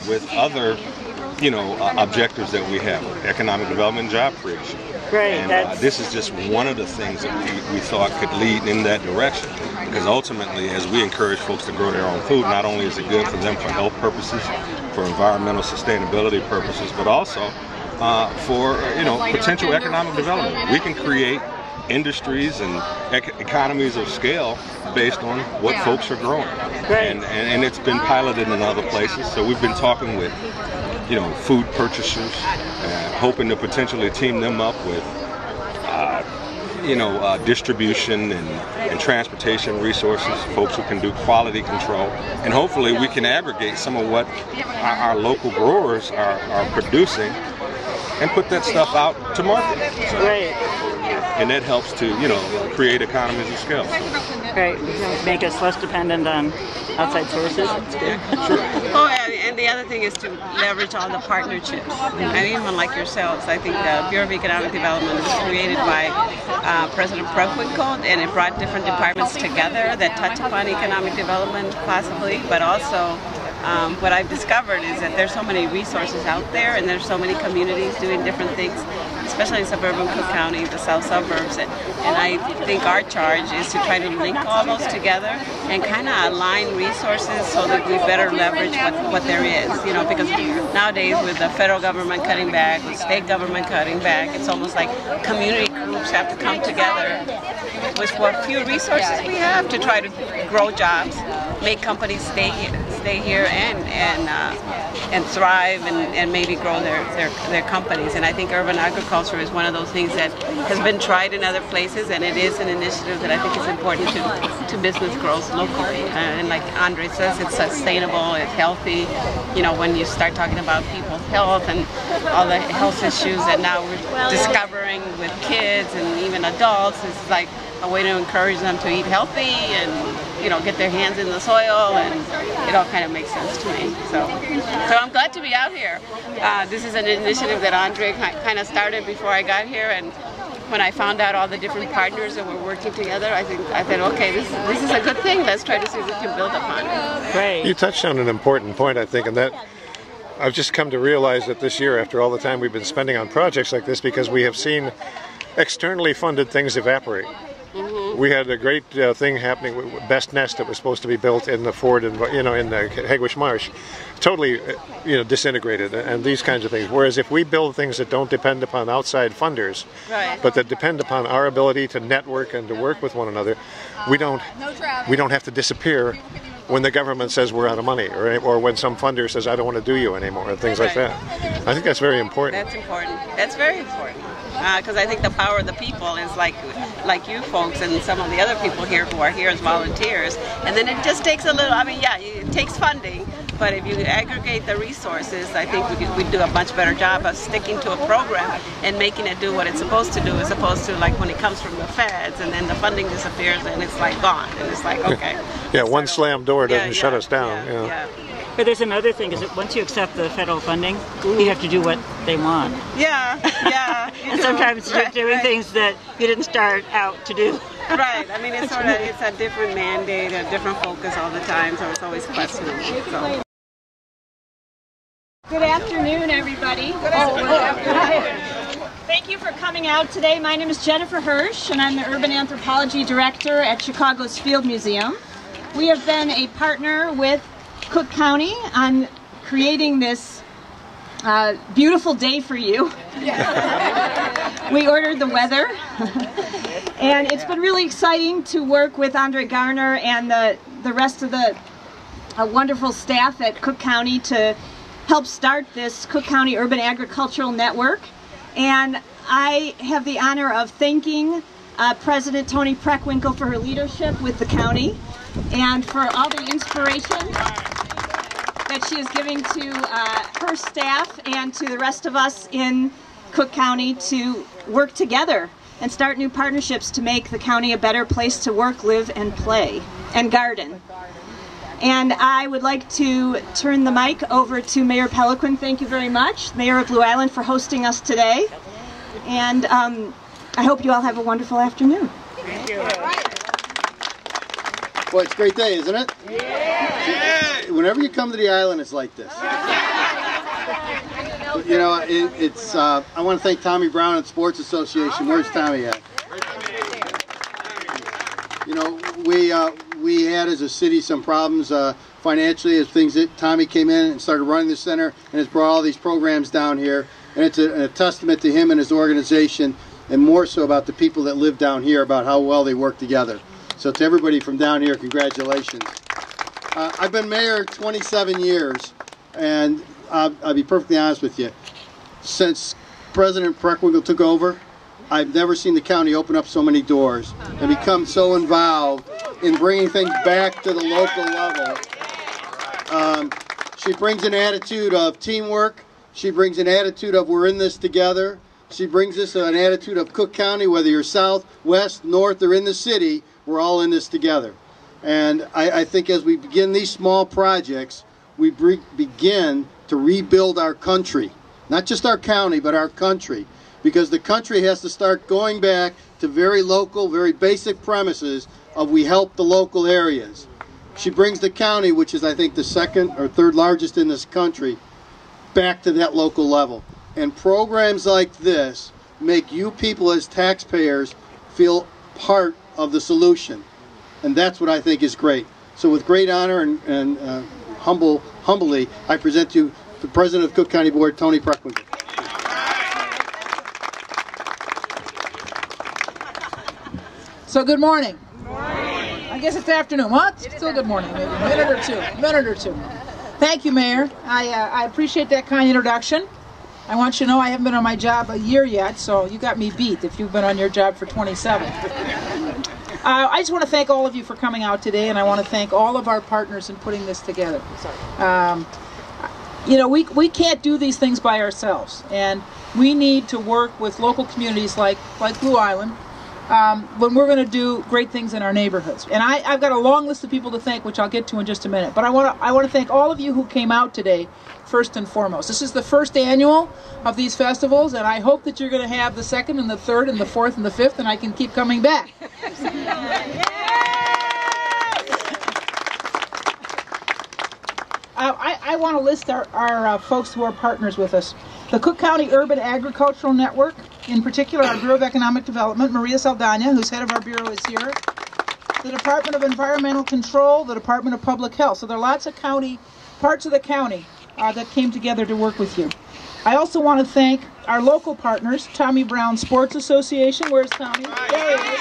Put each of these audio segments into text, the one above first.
With other, objectives that we have, economic development, job creation. Right. And this is just one of the things that we thought could lead in that direction. Because ultimately, as we encourage folks to grow their own food, not only is it good for them for health purposes, for environmental sustainability purposes, but also for potential economic development. We can create industries and economies of scale based on what folks are growing. Right. And it's been piloted in other places. So we've been talking with food purchasers, hoping to potentially team them up with distribution and transportation resources, folks who can do quality control, and hopefully we can aggregate some of what our local growers are producing and put that stuff out to market. So, right. And that helps to, create economies of scale. Right, make us less dependent on outside sources. Sure. Oh, and the other thing is to leverage all the partnerships. And even like yourselves, I think the Bureau of Economic Development was created by President Preckwinkle, and it brought different departments together that touch upon economic development possibly, but also what I've discovered is that there's so many resources out there, and there's so many communities doing different things, especially in suburban Cook County, the south suburbs. And I think our charge is to try to link all those together and kind of align resources so that we better leverage what there is. Because nowadays with the federal government cutting back, with state government cutting back, it's almost like community groups have to come together with what few resources we have to try to grow jobs, make companies stay here and thrive and maybe grow their companies. And I think urban agriculture is one of those things that has been tried in other places, and it is an initiative that I think is important to business growth locally. And like Andre says, it's sustainable, it's healthy. When you start talking about people's health and all the health issues that now we're discovering with kids and even adults, it's like a way to encourage them to eat healthy and get their hands in the soil, and it all kind of makes sense to me. So I'm glad to be out here. This is an initiative that Andre kind of started before I got here, and when I found out all the different partners that were working together, I thought, okay, this is a good thing. Let's try to see if we can build upon it. Right. You touched on an important point, I think, and that I've just come to realize that this year, after all the time we've been spending on projects like this, because we have seen externally funded things evaporate. We had a great thing happening with Best Nest that was supposed to be built in the Ford and in the Hegwish Marsh, totally disintegrated, and these kinds of things. Whereas if we build things that don't depend upon outside funders, right, but that depend upon our ability to network and to work with one another, we don't have to disappear when the government says we're out of money, or when some funder says I don't want to do you anymore, and things like that. I think that's very important. That's important. That's very important. Because I think the power of the people is like you folks and some of the other people here who are here as volunteers. And then it just takes a little, it takes funding, but if you aggregate the resources, I think we'd do a much better job of sticking to a program and making it do what it's supposed to do, as opposed to like when it comes from the feds and then the funding disappears and it's like gone. And it's like, okay. Yeah, one slam door doesn't shut us down. Yeah. But there's another thing, is that once you accept the federal funding, you have to do what they want. Yeah, yeah. And sometimes you're doing things that you didn't start out to do. Right. I mean, it's a different mandate, a different focus all the time, so it's always questionable. So. Good afternoon, everybody. Good afternoon. Thank you for coming out today. My name is Jennifer Hirsch, and I'm the Urban Anthropology Director at Chicago's Field Museum. We have been a partner with Cook County on creating this beautiful day for you. We ordered the weather, and it's been really exciting to work with Andre Garner and the rest of the wonderful staff at Cook County to help start this Cook County Urban Agricultural Network. And I have the honor of thanking President Toni Preckwinkle for her leadership with the county and for all the inspiration that she is giving to her staff and to the rest of us in Cook County to work together and start new partnerships to make the county a better place to work, live, and play, and garden. And I would like to turn the mic over to Mayor Peloquin. Thank you very much, Mayor of Blue Island, for hosting us today. And I hope you all have a wonderful afternoon. Thank you. Well, it's a great day, isn't it? Yeah. Whenever you come to the island, it's like this. You know, I want to thank Tommy Brown and Sports Association. Where's Tommy at? You know, we had as a city some problems financially as things that Tommy came in and started running the center and has brought all these programs down here. And it's a testament to him and his organization, and more so about the people that live down here, about how well they work together. So to everybody from down here, congratulations. I've been mayor 27 years, and I'll be perfectly honest with you. Since President Preckwinkle took over, I've never seen the county open up so many doors and become so involved in bringing things back to the local level. She brings an attitude of teamwork. She brings an attitude of we're in this together. She brings us an attitude of Cook County, whether you're south, west, north, or in the city, we're all in this together. And I think as we begin these small projects, we begin to rebuild our country. Not just our county, but our country. Because the country has to start going back to very local, very basic premises of we help the local areas. She brings the county, which is I think the second or third largest in this country, back to that local level. And programs like this make you people as taxpayers feel part of the solution. And that's what I think is great. So with great honor and humbly, I present to you the President of Cook County Board, Toni Preckwinkle. So good morning. Good morning. I guess it's afternoon. What? Still good morning. Maybe a minute or two. Thank you, Mayor. I appreciate that kind introduction. I want you to know I haven't been on my job a year yet, so you got me beat if you've been on your job for 27. I just want to thank all of you for coming out today, and I want to thank all of our partners in putting this together. You know, we can't do these things by ourselves, and we need to work with local communities like Blue Island when we're going to do great things in our neighborhoods. And I've got a long list of people to thank, which I'll get to in just a minute. But I want to thank all of you who came out today, first and foremost. This is the first annual of these festivals, and I hope that you're going to have the second and the third and the fourth and the fifth, and I can keep coming back. I want to list our folks who are partners with us. The Cook County Urban Agricultural Network, in particular our Bureau of Economic Development, Maria Saldana, who's head of our bureau, is here. The Department of Environmental Control, the Department of Public Health. So there are lots of parts of the county that came together to work with you. I also want to thank our local partners, Tommy Brown Sports Association. Where's Tommy? There he is.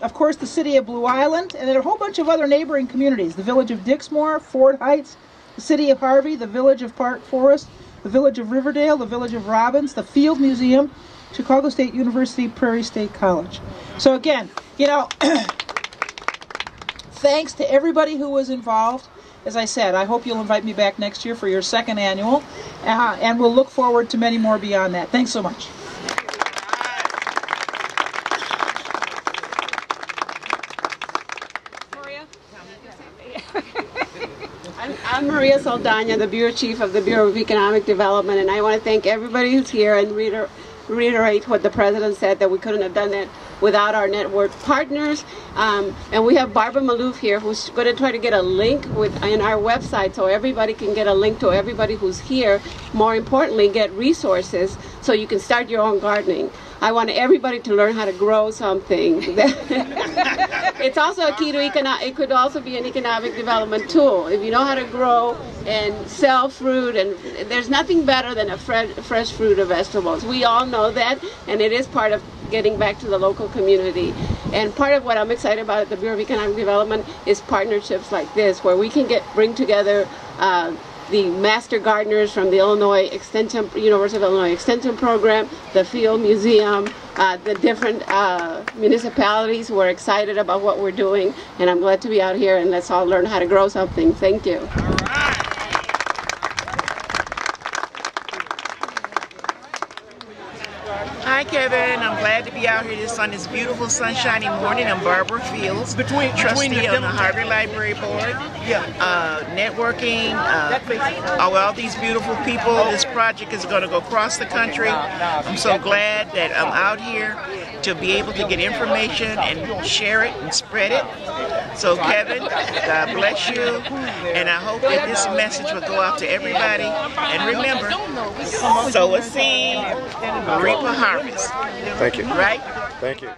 Of course, the city of Blue Island, and there are a whole bunch of other neighboring communities. The village of Dixmoor, Ford Heights, the city of Harvey, the village of Park Forest, the village of Riverdale, the village of Robbins, the Field Museum, Chicago State University, Prairie State College. So again, you know, thanks to everybody who was involved. As I said, I hope you'll invite me back next year for your second annual, and we'll look forward to many more beyond that. Thanks so much. I'm Maria Saldana, the Bureau Chief of the Bureau of Economic Development, and I want to thank everybody who's here and reiterate what the President said, that we couldn't have done that without our network partners. And we have Barbara Malouf here, who's going to try to get a link in our website so everybody can get a link to everybody who's here. More importantly, get resources so you can start your own gardening. I want everybody to learn how to grow something. It's also a key to it could also be an economic development tool. If you know how to grow and sell fruit, and there's nothing better than a fresh fruit or vegetables. We all know that, and it is part of getting back to the local community. And part of what I'm excited about at the Bureau of Economic Development is partnerships like this, where we can bring together the master gardeners from the University of Illinois Extension Program, the Field Museum, the different municipalities who are excited about what we're doing. And I'm glad to be out here, and let's all learn how to grow something. Thank you. Hi Kevin, I'm glad to be out here on this beautiful sunshiny morning. I'm Barbara Fields, trustee on the Harvard Library Board, networking, all these beautiful people. This project is going to go across the country. I'm so glad that I'm out here to be able to get information and share it and spread it. So Kevin, God bless you, and I hope that this message will go out to everybody. And remember, sow a seed, reap a harvest. Thank you. Right? Thank you.